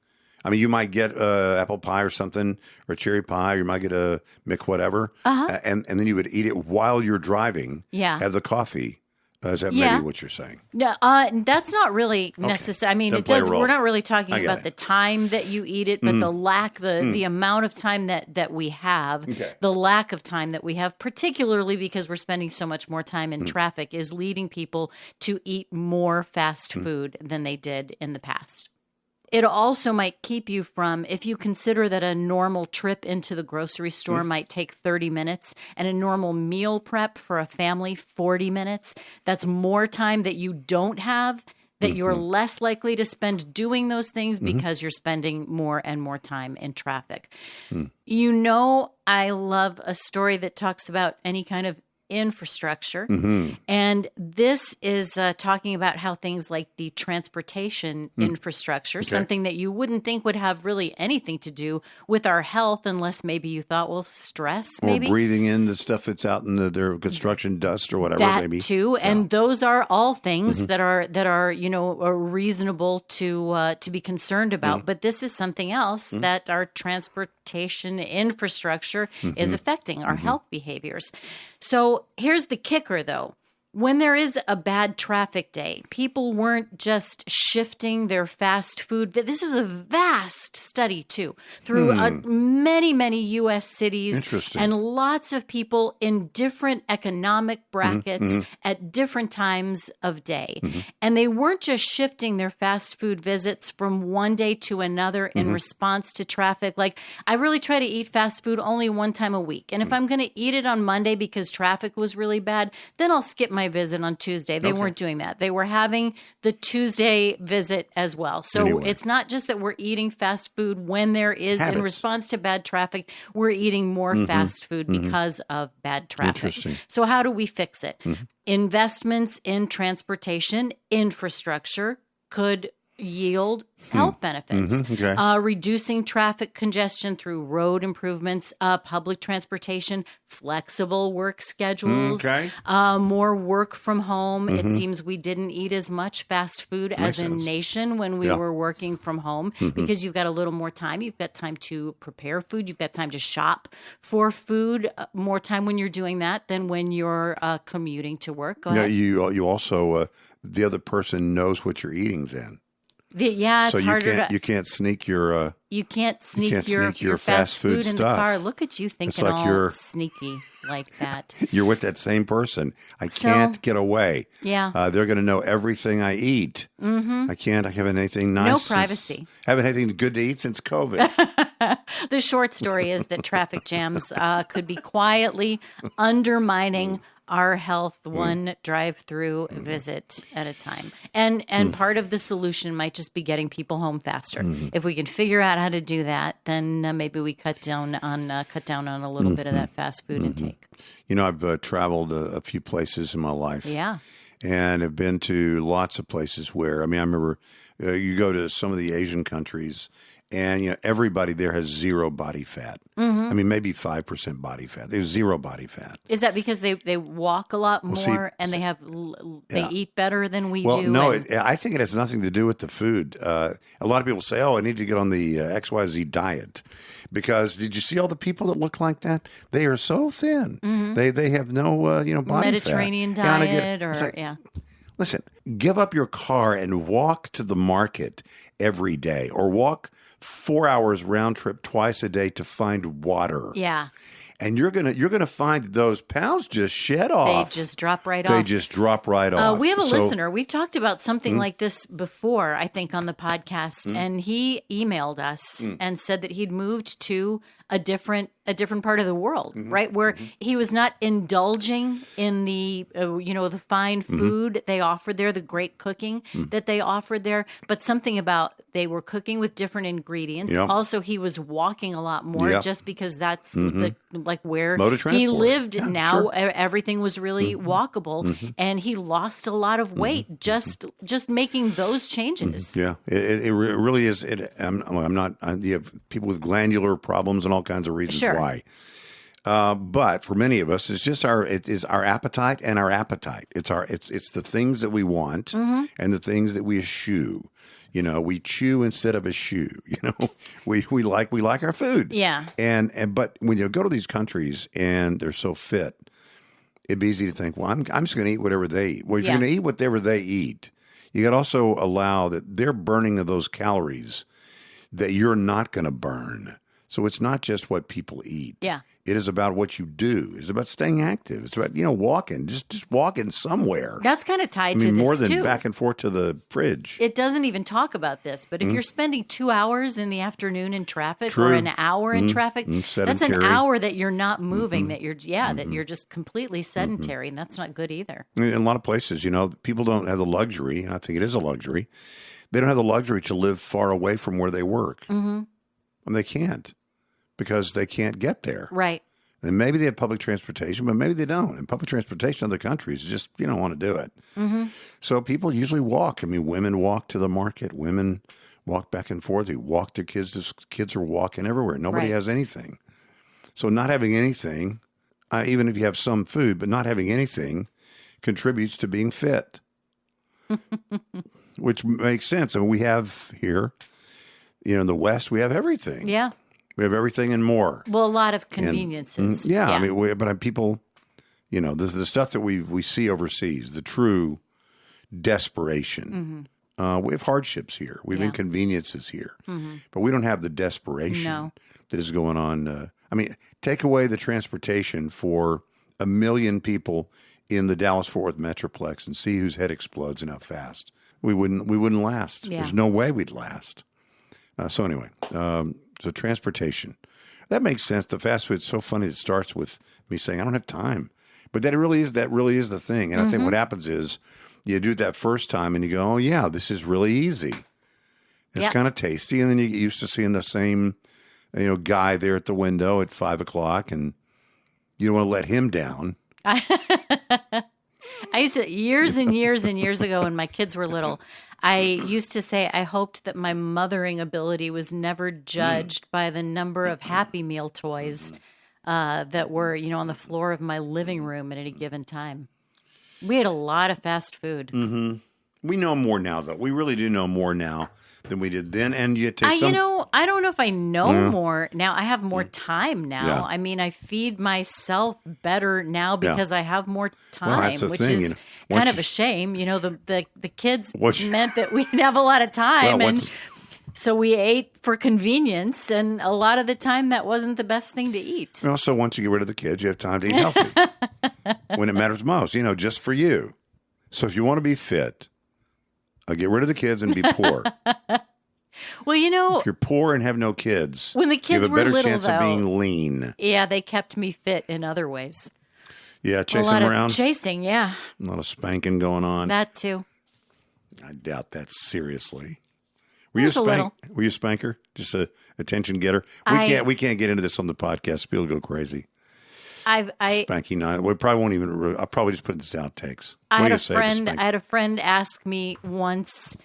I mean, you might get apple pie or something, or cherry pie, or you might get a Mick whatever, and then you would eat it while you're driving. Yeah. Have the coffee. Is that maybe what you're saying? No, that's not really necessary. I mean, Doesn't play a role. We're not really talking about the time that you eat it, but the amount of time that we have, the lack of time that we have, particularly because we're spending so much more time in traffic, is leading people to eat more fast food than they did in the past. It also might keep you from, if you consider that a normal trip into the grocery store might take 30 minutes and a normal meal prep for a family, 40 minutes, that's more time that you don't have, that you're less likely to spend doing those things because you're spending more and more time in traffic. I love a story that talks about any kind of infrastructure. And this is talking about how things like the transportation infrastructure, something that you wouldn't think would have really anything to do with our health unless maybe you thought, well, stress, maybe. Or breathing in the stuff that's out in their construction dust or whatever, that maybe. too, and those are all things that are are reasonable to be concerned about. But this is something else that our transportation infrastructure is affecting our health behaviors. So here's the kicker, though. When there is a bad traffic day, people weren't just shifting their fast food. This was a vast study, too, through many, many U.S. cities. Interesting. And lots of people in different economic brackets at different times of day. And they weren't just shifting their fast food visits from one day to another in response to traffic. Like, I really try to eat fast food only one time a week. And if I'm going to eat it on Monday because traffic was really bad, then I'll skip my visit on Tuesday. They weren't doing that. They were having the Tuesday visit as well. So it's not just that we're eating fast food when there is, in response to bad traffic, we're eating more fast food because of bad traffic. Interesting. So how do we fix it? Investments in transportation infrastructure could yield health benefits. Reducing traffic congestion through road improvements, public transportation, flexible work schedules, more work from home. It seems we didn't eat as much fast food as a nation when we were working from home because you've got a little more time. You've got time to prepare food. You've got time to shop for food, more time when you're doing that than when you're commuting to work. Go ahead. You also, the other person knows what you're eating then. It's so harder you can't sneak your you can't sneak your fast food in the car. Look at you thinking like all you're sneaky like that. You're with that same person. I can't get away. Yeah, they're going to know everything I eat. I can't. I haven't anything nice. No privacy. Haven't anything good to eat since COVID. The short story is that traffic jams could be quietly undermining our health one drive-through visit at a time. And part of the solution might just be getting people home faster. If we can figure out how to do that, then maybe we cut down on a little bit of that fast food intake. You know, I've traveled a few places in my life. Yeah. And have been to lots of places where, I remember you go to some of the Asian countries and, everybody there has zero body fat. Maybe 5% body fat. There's zero body fat. Is that because they walk a lot more and they eat better than we do? No, I think it has nothing to do with the food. A lot of people say, I need to get on the XYZ diet. Because did you see all the people that look like that? They are so thin. They have no, body Mediterranean fat. diet Listen, give up your car and walk to the market every day or walk 4 hours round trip twice a day to find water. Yeah. And you're gonna find those pounds just shed off. They just drop right off. They just drop right off. We have a listener. We've talked about something like this before, I think, on the podcast, and he emailed us and said that he'd moved to a different part of the world, right? Where he was not indulging in the, the fine food they offered there, the great cooking that they offered there, but something about they were cooking with different ingredients. Yep. Also, he was walking a lot more just because that's where Mode of he transport. lived Yeah, now. sure. Everything was really walkable, and he lost a lot of weight just making those changes. Yeah, it really is. I'm not. You have people with glandular problems and all kinds of reasons why. But for many of us, it's just our appetite and our appetite. It's the things that we want and the things that we eschew. We chew instead of eschew. We like our food. Yeah. But when you go to these countries and they're so fit, it'd be easy to think, well, I'm just going to eat whatever they eat. Well, if you're going to eat whatever they eat, you got to also allow that they're burning of those calories that you're not going to burn. So it's not just what people eat. Yeah. It is about what you do. It's about staying active. It's about, walking, just walking somewhere. That's kind of tied to this, more than too. back and forth to the fridge. It doesn't even talk about this, but if you're spending 2 hours in the afternoon in traffic or an hour in traffic, that's an hour that you're not moving, that you're just completely sedentary, and that's not good either. In a lot of places, people don't have the luxury, and I think it is a luxury, they don't have the luxury to live far away from where they work. And they can't. Because they can't get there. Right. And maybe they have public transportation, but maybe they don't. And public transportation in other countries just, you don't want to do it. Mm-hmm. So people usually walk. I mean, women walk to the market. Women walk back and forth. They walk their kids. Kids are walking everywhere. Nobody Right. has anything. So not having anything, even if you have some food, but not having anything contributes to being fit, which makes sense. I mean, we have here, in the West, we have everything. Yeah. We have everything and more. Well, a lot of conveniences. Yeah, I mean, but people, this is the stuff that we see overseas, the true desperation. Mm-hmm. We have hardships here. We have inconveniences here. Mm-hmm. But we don't have the desperation that is going on. I mean, take away the transportation for 1 million people in the Dallas-Fort Worth Metroplex and see whose head explodes and how fast. We wouldn't last. Yeah. There's no way we'd last. So anyway, so transportation. That makes sense. The fast food is so funny. It starts with me saying, I don't have time. But that really is the thing. And I think what happens is you do it that first time and you go, oh, yeah, this is really easy. It's kind of tasty. And then you get used to seeing the same guy there at the window at 5 o'clock and you don't want to let him down. I used to, years and years and years ago when my kids were little, I used to say I hoped that my mothering ability was never judged by the number of Happy Meal toys that were, on the floor of my living room at any given time. We had a lot of fast food. Mm-hmm. We know more now, though. We really do know more now than we did then. And you take some... I don't know if I know more now. I have more time now. Yeah. I mean, I feed myself better now because I have more time, Well, that's the which thing, is kind of a shame. The kids meant that we didn't have a lot of time, and so we ate for convenience, and a lot of the time that wasn't the best thing to eat. Well, so once you get rid of the kids, you have time to eat healthy when it matters most, just for you. So if you want to be fit, get rid of the kids and be poor. Well, if you're poor and have no kids, when the kids you have a better were little, chance of being lean. Yeah, they kept me fit in other ways. Yeah, chasing a lot around. Of chasing, yeah. A lot of spanking going on. That too. I doubt that seriously. Were you a spanker? Just a attention getter? We can't get into this on the podcast. People go crazy. Spanky night. We probably won't even. I'll probably just put it in outtakes. I had a friend ask me once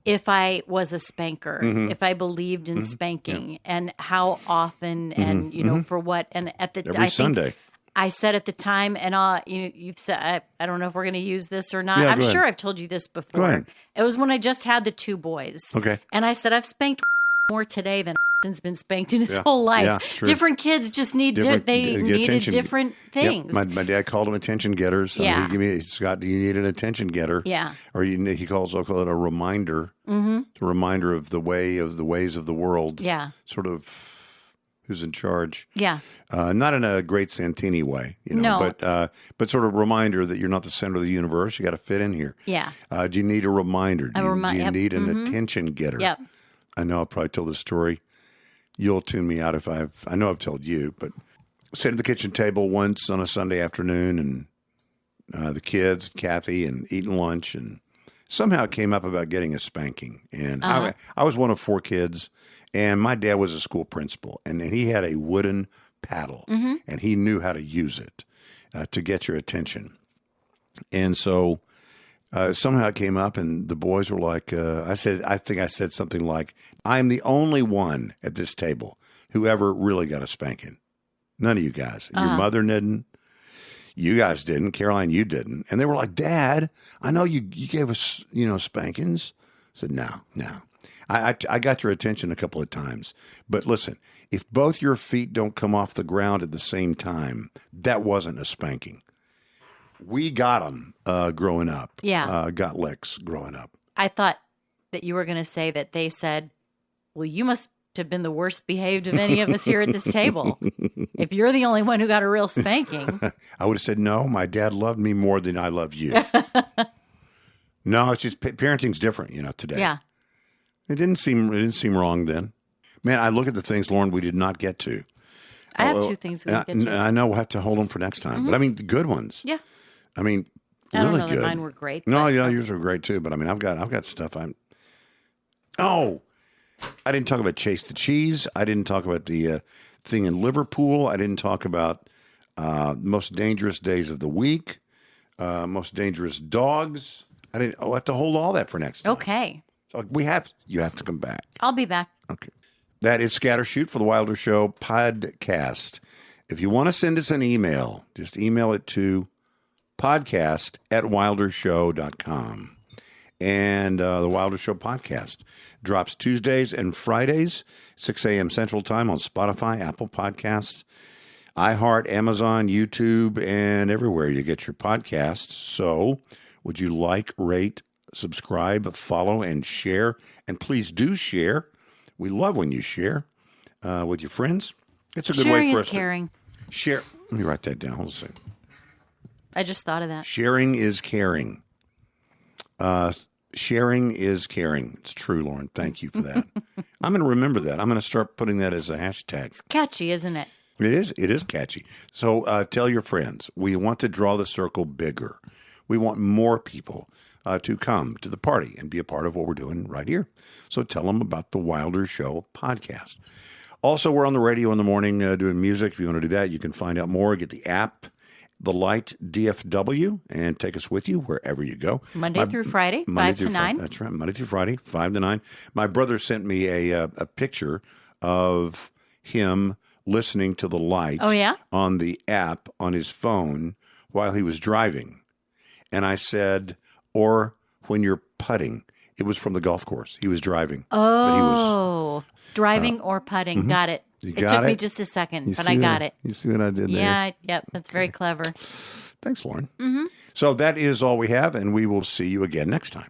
if I was a spanker, if I believed in spanking, and how often, and for what. And at the every Sunday, I said at the time, and you've said I don't know if we're going to use this or not. Yeah, I'm sure I've told you this before. It was when I just had the 2 boys. Okay, and I said I've spanked more today than has been spanked in his whole life. Yeah, it's true. Different kids just need needed different things. Yep. My dad called them attention getters. Yeah. He gave me, Scott, do you need an attention getter? Yeah. Or he calls it a reminder. Mm-hmm. It's a reminder of the ways of the world. Yeah. Sort of who's in charge. Yeah. Not in a great Santini way, No. but sort of a reminder that you're not the center of the universe. You got to fit in here. Yeah. Do you need a reminder? Do you need an attention getter? Yep. I know I'll probably tell this story. You'll tune me out I know I've told you, but sat at the kitchen table once on a Sunday afternoon and the kids, Kathy, and eating lunch, and somehow it came up about getting a spanking. And I was one of 4 kids, and my dad was a school principal, and he had a wooden paddle, and he knew how to use it to get your attention. And so somehow it came up, and the boys were like, I think I said something like, I'm the only one at this table who ever really got a spanking. None of you guys. Your mother didn't. You guys didn't. Caroline, you didn't. And they were like, Dad, I know you gave us, spankings. I said, no. I got your attention a couple of times. But listen, if both your feet don't come off the ground at the same time, that wasn't a spanking. We got them growing up. Yeah. Got licks growing up. I thought that you were going to say that they said, well, you must have been the worst behaved of any of us here at this table. If you're the only one who got a real spanking. I would have said, no, my dad loved me more than I love you. No, it's just parenting's different, today. Yeah. It didn't seem wrong then. Man, I look at the things, Lauren, we did not get to. I have 2 things we didn't get to. I know we'll have to hold them for next time. But I mean, the good ones. Yeah. I mean, I don't really know good. that mine were great. No, yours were great too. But I mean, I've got stuff. I didn't talk about Chase the Cheese. I didn't talk about the thing in Liverpool. I didn't talk about most dangerous days of the week, most dangerous dogs. I'll have to hold all that for next time. Okay. So you have to come back. I'll be back. Okay. That is Scattershoot for the Wilder Show podcast. If you want to send us an email, just email it to podcast@wildershow.com. And the Wilder Show podcast drops Tuesdays and Fridays, 6 a.m. Central Time on Spotify, Apple Podcasts, iHeart, Amazon, YouTube, and everywhere you get your podcasts. So would you like, rate, subscribe, follow, and share? And please do share. We love when you share with your friends. It's a good Sharing way for is us caring. to share. Let me write that down. Hold on a second. I just thought of that. Sharing is caring. Sharing is caring. It's true, Lauren. Thank you for that. I'm going to remember that. I'm going to start putting that as a hashtag. It's catchy, isn't it? It is. It is catchy. So tell your friends. We want to draw the circle bigger. We want more people to come to the party and be a part of what we're doing right here. So tell them about the Wilder Show podcast. Also, we're on the radio in the morning doing music. If you want to do that, you can find out more. Get the app, The Light DFW, and take us with you wherever you go. Monday through Friday, 5 to 9. That's right. Monday through Friday, 5 to 9. My brother sent me a picture of him listening to The Light on the app on his phone while he was driving. And I said, or when you're putting. It was from the golf course. He was driving. Oh, driving or putting. Mm-hmm. Got it. It took me just a second, but I got it. You see what I did there? Yeah, yep. That's very clever. Thanks, Lauren. Mm-hmm. So that is all we have, and we will see you again next time.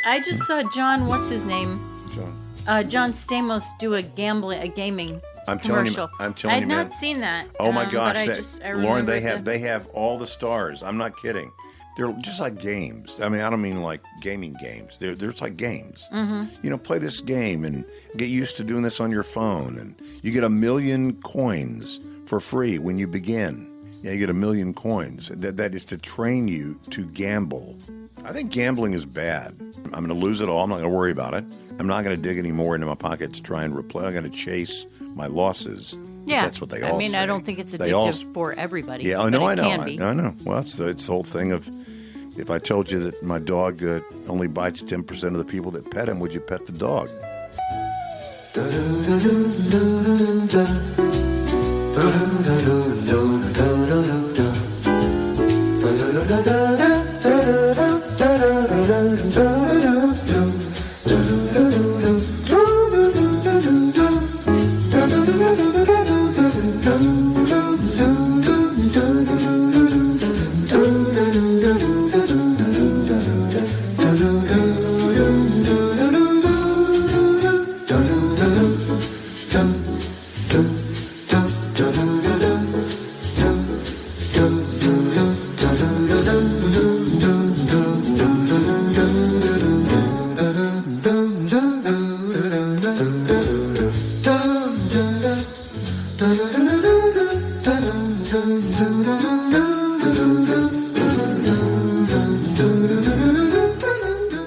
I just saw John, what's his name? John. Stamos do a gaming commercial. I'm telling you, I had man. not seen that. Oh my gosh, I Lauren, they have all the stars. I'm not kidding. They're just like games. I mean, I don't mean like gaming games. They're just like games. Mm-hmm. You know, play this game and get used to doing this on your phone, and you get 1 million coins for free when you begin. Yeah, you get 1 million coins. That is to train you to gamble. I think gambling is bad. I'm going to lose it all. I'm not going to worry about it. I'm not going to dig any more into my pocket to try and replay. I'm going to chase my losses. Yeah, that's what they all say. I mean, I don't think it's addictive for everybody. Yeah, I know. I know. Well, it's the whole thing of, if I told you that my dog only bites 10% of the people that pet him, would you pet the dog?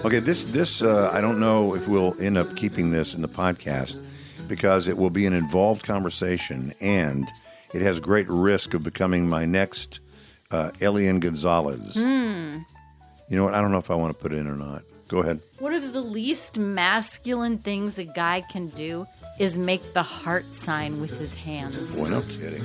Okay, this I don't know if we'll end up keeping this in the podcast because it will be an involved conversation and it has great risk of becoming my next Elian Gonzalez. You know what? I don't know if I want to put it in or not. Go ahead. One of the least masculine things a guy can do is make the heart sign with his hands. Well, no kidding.